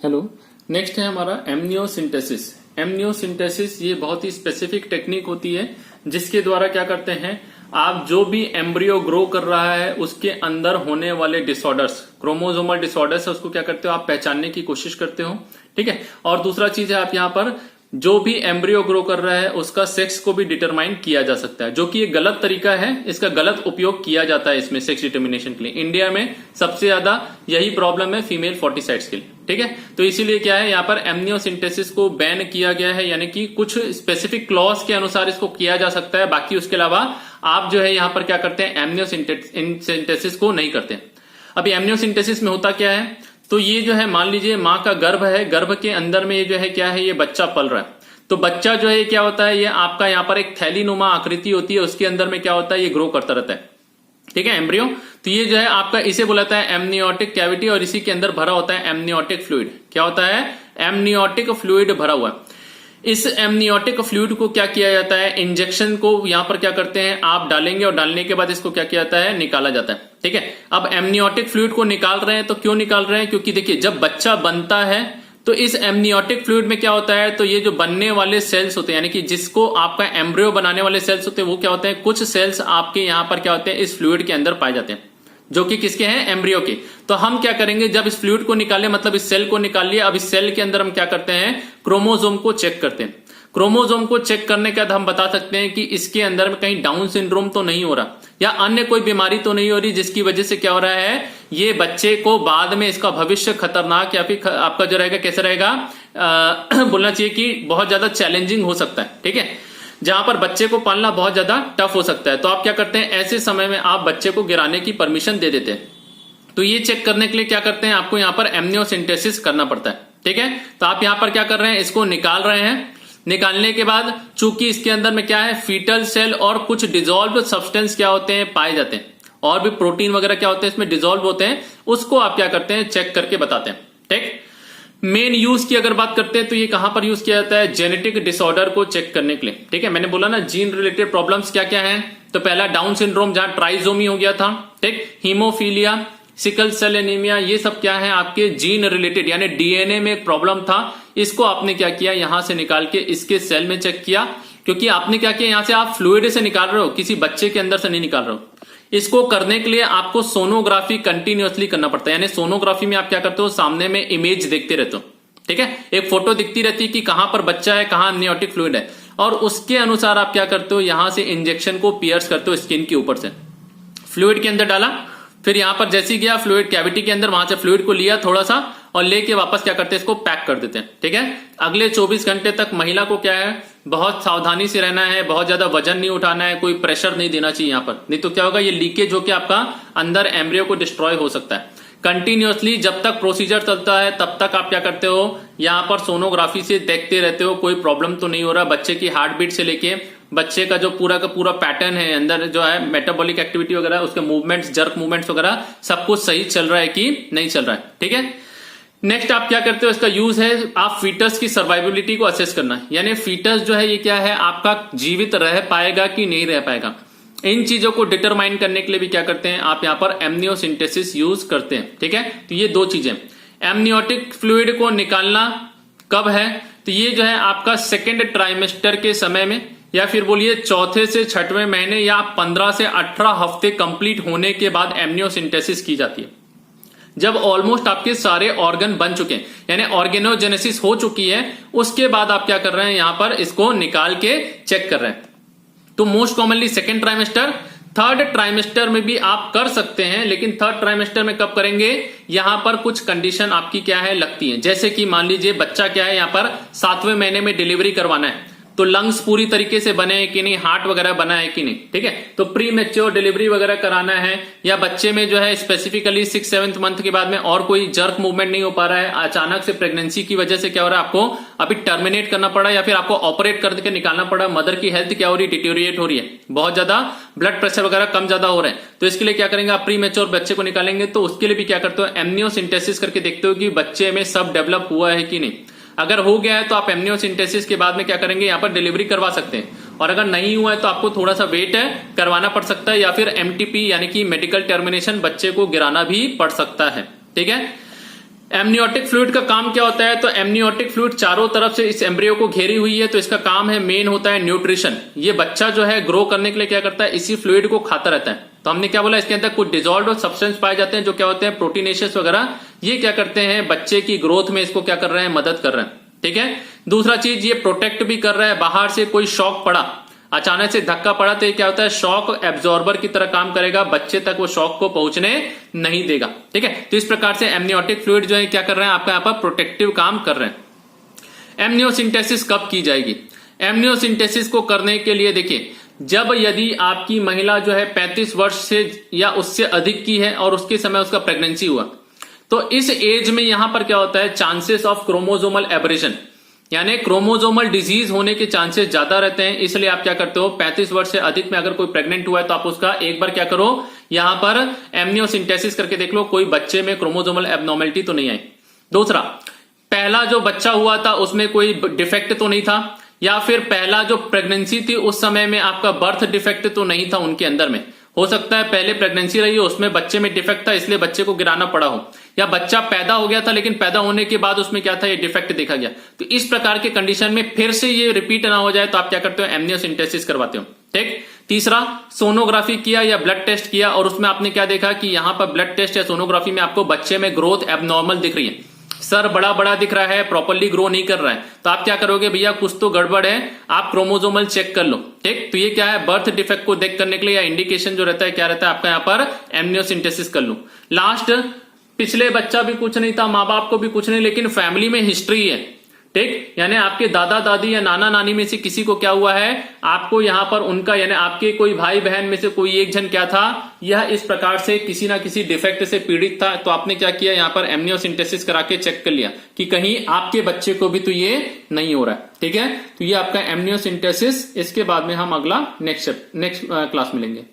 Hello. Next है हमारा एमनियोसिंथेसिस। एमनियोसिंथेसिस ये बहुत ही स्पेसिफिक टेक्निक होती है जिसके द्वारा क्या करते हैं, आप जो भी एम्ब्रियो ग्रो कर रहा है उसके अंदर होने वाले डिसऑर्डर्स, क्रोमोसोमल डिसऑर्डर्स है, उसको क्या करते हो आप पहचानने की कोशिश करते हो। ठीक है। और दूसरा चीज है आप यहाँ पर जो भी एम्ब्रियो ग्रो कर रहा है उसका सेक्स को भी डिटरमाइन किया जा सकता है, जो कि एक गलत तरीका है। इसका गलत उपयोग किया जाता है इसमें सेक्स डिटर्मिनेशन के लिए। इंडिया में सबसे ज्यादा यही प्रॉब्लम है फीमेल फोर्टिसाइड्स के लिए। ठीक है। तो इसीलिए क्या है यहाँ पर एमनियोसिंथेसिस को बैन किया गया है, यानी कि कुछ स्पेसिफिक क्लॉज के अनुसार इसको किया जा सकता है, बाकी उसके अलावा आप जो है यहाँ पर क्या करते हैं एमनियोसिंथेसिस को नहीं करते। अभी एमनियोसिंथेसिस में होता क्या है, तो ये जो है मान लीजिए माँ का गर्भ है, गर्भ के अंदर में ये जो है क्या है, ये बच्चा पल रहा है। तो बच्चा जो है क्या होता है, ये आपका यहाँ पर एक थैलीनुमा आकृति होती है, उसके अंदर में क्या होता है, ये ग्रो करता रहता है। ठीक है, एम्ब्रियो। तो ये जो है आपका इसे बुलाता है एमनियोटिक कैविटी, और इसी के अंदर भरा होता है एमनियोटिक फ्लूइड। क्या होता है, एमनियोटिक फ्लूइड भरा हुआ है। इस एमनियोटिक फ्लूइड को क्या किया जाता है, इंजेक्शन को यहां पर क्या करते हैं आप डालेंगे, और डालने के बाद इसको क्या किया जाता है, निकाला जाता है। ठीक है। अब एमनियोटिक फ्लूइड को निकाल रहे हैं, तो क्यों निकाल रहे हैं, क्योंकि देखिए जब बच्चा बनता है तो इस एमनियोटिक फ्लूइड में क्या होता है, तो ये जो बनने वाले सेल्स होते हैं, यानी कि जिसको आपका एम्ब्रियो बनाने वाले सेल्स होते हैं, वो क्या होते हैं, कुछ सेल्स आपके यहां पर क्या होते हैं इस फ्लूइड के अंदर पाए जाते हैं, जो कि किसके हैं, एम्ब्रियो के। तो हम क्या करेंगे, जब इस फ्लूइड को निकाले, मतलब इस सेल को निकाल लिया, अब इस सेल के अंदर हम क्या करते हैं, क्रोमोसोम को चेक करते हैं। क्रोमोसोम को चेक करने के बाद हम बता सकते हैं कि इसके अंदर में कहीं डाउन सिंड्रोम तो नहीं हो रहा, या अन्य कोई बीमारी तो नहीं हो रही, जिसकी वजह से क्या हो रहा है, ये बच्चे को बाद में इसका भविष्य खतरनाक या फिर आपका जो रहेगा कैसे रहेगा, बोलना चाहिए कि बहुत ज्यादा चैलेंजिंग हो सकता है। ठीक है, जहां पर बच्चे को पालना बहुत ज्यादा टफ हो सकता है। तो आप क्या करते हैं, ऐसे समय में आप बच्चे को गिराने की परमिशन दे देते हैं। तो ये चेक करने के लिए क्या करते हैं, आपको यहां पर एमनियोसिंथेसिस करना पड़ता है। ठीक है। तो आप यहां पर क्या कर रहे हैं, इसको निकाल रहे हैं। निकालने के बाद चूंकि इसके अंदर में क्या है, फीटल सेल और कुछ डिजोल्व सब्सटेंस क्या होते हैं, पाए जाते हैं, और भी प्रोटीन वगैरह क्या होते हैं इसमें डिजोल्व होते हैं, उसको आप क्या करते हैं, चेक करके बताते हैं। ठीक। मेन यूज की अगर बात करते हैं तो ये कहां पर यूज किया जाता है, जेनेटिक डिसऑर्डर को चेक करने के लिए। ठीक है, मैंने बोला ना जीन रिलेटेड प्रॉब्लम्स क्या क्या है, तो पहला डाउन सिंड्रोम जहां ट्राइजोमी हो गया था। ठीक, हीमोफीलिया, सिकल सेल एनीमिया, ये सब क्या है आपके जीन रिलेटेड, यानी डीएनए में एक प्रॉब्लम था, इसको आपने क्या किया, यहां से निकाल के इसके सेल में चेक किया। क्योंकि आपने क्या किया, यहां से आप फ्लूइड से निकाल रहे हो, किसी बच्चे के अंदर से नहीं निकाल रहे हो। इसको करने के लिए आपको सोनोग्राफी कंटिन्यूअसली करना पड़ता है, यानी सोनोग्राफी में आप क्या करते हो, सामने में इमेज देखते रहते हो। ठीक है, एक फोटो दिखती रहती है कि कहां पर बच्चा है, कहां एमनियोटिक फ्लूइड है, और उसके अनुसार आप क्या करते हो, यहां से इंजेक्शन को पियर्स करते हो स्किन के ऊपर से। फ्लूइड के अंदर डाला, फिर यहां पर जैसे गया फ्लूइड कैविटी के अंदर, वहां से फ्लूइड को लिया थोड़ा सा, और लेके वापस क्या करते हैं, इसको पैक कर देते हैं। ठीक है। अगले 24 घंटे तक महिला को क्या है, बहुत सावधानी से रहना है, बहुत ज्यादा वजन नहीं उठाना है, कोई प्रेशर नहीं देना चाहिए यहां पर, नहीं तो क्या होगा, ये लीकेज होकर आपका अंदर एम्ब्रियो को डिस्ट्रॉय हो सकता है। कंटिन्यूअसली जब तक प्रोसीजर चलता है तब तक आप क्या करते हो, यहां पर सोनोग्राफी से देखते रहते हो कोई प्रॉब्लम तो नहीं हो रहा, बच्चे की हार्ट बीट से लेके बच्चे का जो पूरा का पूरा पैटर्न है अंदर जो है मेटाबॉलिक एक्टिविटी वगैरह, उसके मूवमेंट्स, जर्क मूवमेंट्स वगैरह सब कुछ सही चल रहा है कि नहीं चल रहा है। ठीक है। नेक्स्ट आप क्या करते हो, इसका यूज है आप फीटस की सर्वाइबिलिटी को असेस करना, यानी फीटस जो है ये क्या है आपका जीवित रह पाएगा कि नहीं रह पाएगा। इन चीजों को डिटरमाइन करने के लिए भी क्या करते हैं आप यहां पर एमनियोसिंथेसिस यूज करते हैं। ठीक है। तो ये दो चीजें, एमनियोटिक फ्लूइड को निकालना कब है, तो ये जो है आपका सेकेंड ट्राइमेस्टर के समय में, या फिर बोलिए चौथे से छठवें महीने, या 15 से 18 हफ्ते कंप्लीट होने के बाद एमनियोसिंथेसिस की जाती है, जब ऑलमोस्ट आपके सारे ऑर्गन बन चुके हैं, यानी ऑर्गेनोजेनेसिस हो चुकी है, उसके बाद आप क्या कर रहे हैं, यहां पर इसको निकाल के चेक कर रहे हैं। तो most commonly second trimester, third trimester में भी आप कर सकते हैं, लेकिन थर्ड ट्राइमेस्टर में कब करेंगे, यहां पर कुछ कंडीशन आपकी क्या है लगती है, जैसे कि मान लीजिए बच्चा क्या है, यहां पर 7वें महीने में डिलीवरी करवाना है, तो लंग्स पूरी तरीके से बने हैं कि नहीं, हार्ट वगैरह बना है कि नहीं। ठीक है। तो प्री मैच्योर डिलीवरी वगैरह कराना है, या बच्चे में जो है स्पेसिफिकली 6-7 मंथ के बाद में और कोई जर्क मूवमेंट नहीं हो पा रहा है, अचानक से प्रेगनेंसी की वजह से क्या हो रहा है, आपको अभी टर्मिनेट करना पड़ा, या फिर आपको ऑपरेट करके निकालना पड़ा, मदर की हेल्थ क्या हो रही है, डिटोरिएट हो रही है, बहुत ज्यादा ब्लड प्रेशर वगैरह कम ज्यादा हो रहा है, तो इसके लिए क्या करेंगे आप, प्री मैच्योर बच्चे को निकालेंगे। तो उसके लिए भी क्या करते हो, एमनियोसिंथेसिस करके देखते हो कि बच्चे में सब डेवलप हुआ है कि नहीं। अगर हो गया है तो आप एमनियोसिंथेसिस के बाद में क्या करेंगे, यहां पर डिलीवरी करवा सकते हैं, और अगर नहीं हुआ है तो आपको थोड़ा सा वेट करवाना पड़ सकता है, या फिर एमटीपी यानी कि मेडिकल टर्मिनेशन, बच्चे को गिराना भी पड़ सकता है। ठीक है। एमनियोटिक फ्लूइड का काम क्या होता है? तो एमनियोटिक फ्लूइड चारों तरफ से इस एम्ब्रियो को घेरी हुई है, तो इसका काम है, मेन होता है न्यूट्रिशन। ये बच्चा जो है ग्रो करने के लिए क्या करता है? इसी फ्लूइड को खाता रहता है। तो हमने क्या बोला, इसके अंदर कुछ डिजॉल्व सब्सटेंस पाए जाते हैं जो क्या होते हैं? प्रोटीनेशियस वगैरह। ये क्या करते हैं? बच्चे की ग्रोथ में इसको क्या कर रहे हैं? मदद कर रहे हैं। ठीक है। दूसरा चीज, ये प्रोटेक्ट भी कर रहा है। बाहर से कोई शॉक पड़ा, अचानक से धक्का पड़ा, तो ये क्या होता है? शॉक एब्जॉर्बर की तरह काम करेगा, बच्चे तक वो शॉक को पहुंचने नहीं देगा। ठीक है। तो इस प्रकार से एमनियोटिक फ्लूइड जो है क्या कर रहे हैं? आपका यहाँ पर प्रोटेक्टिव काम कर रहे हैं। एमनियोसिंथेसिस कब की जाएगी? एमनियोसिंथेसिस को करने के लिए देखिए, जब यदि आपकी महिला जो है 35 वर्ष से या उससे अधिक की है और उसके समय उसका प्रेगनेंसी हुआ, तो इस एज में यहां पर क्या होता है? चांसेस ऑफ क्रोमोजोमल एबरेशन, यानी क्रोमोजोमल डिजीज होने के चांसेस ज्यादा रहते हैं। इसलिए आप क्या करते हो? 35 वर्ष से अधिक में अगर कोई प्रेग्नेंट हुआ है तो आप उसका एक बार क्या करो? यहां पर एमनियोसिंथेसिस करके देख लो, कोई बच्चे में क्रोमोजोमल एबनॉर्मलिटी तो नहीं आई। दूसरा, पहला जो बच्चा हुआ था उसमें कोई डिफेक्ट तो नहीं था, या फिर पहला जो प्रेगनेंसी थी उस समय में आपका बर्थ डिफेक्ट तो नहीं था उनके अंदर में। हो सकता है पहले प्रेगनेंसी रही हो, उसमें बच्चे में डिफेक्ट था, इसलिए बच्चे को गिराना पड़ा हो, या बच्चा पैदा हो गया था लेकिन पैदा होने के बाद उसमें क्या था? ये डिफेक्ट देखा गया। तो इस प्रकार के कंडीशन में फिर से ये रिपीट ना हो जाए तो आप क्या करते हो? एमनियोसिंथेसिस करवाते हो। ठीक। तीसरा, सोनोग्राफी किया या ब्लड टेस्ट किया और उसमें आपने क्या देखा कि यहां पर ब्लड टेस्ट या सोनोग्राफी में आपको बच्चे में ग्रोथ एबनॉर्मल दिख रही है, सर बड़ा बड़ा दिख रहा है, प्रॉपर्ली ग्रो नहीं कर रहा है, तो आप क्या करोगे? भैया कुछ तो गड़बड़ है, आप क्रोमोजोमल चेक कर लो। ठीक। तो ये क्या है? बर्थ डिफेक्ट को देख करने के लिए या इंडिकेशन जो रहता है क्या रहता है आपका? यहाँ पर एमनियोसिंथेसिस कर लो। लास्ट, पिछले बच्चा भी कुछ नहीं था, माँ बाप को भी कुछ नहीं, लेकिन फैमिली में हिस्ट्री है। ठीक। यानी आपके दादा दादी या नाना नानी में से किसी को क्या हुआ है? आपको यहां पर उनका, यानी आपके कोई भाई बहन में से कोई एक जन क्या था? यह इस प्रकार से किसी ना किसी डिफेक्ट से पीड़ित था, तो आपने क्या किया? यहां पर एमनियोसिंथेसिस करा के चेक कर लिया कि कहीं आपके बच्चे को भी तो ये नहीं हो रहा है। ठीक है। तो ये आपका एमनियोसिंथेसिस। इसके बाद में हम अगला नेक्स्ट क्लास में लेंगे।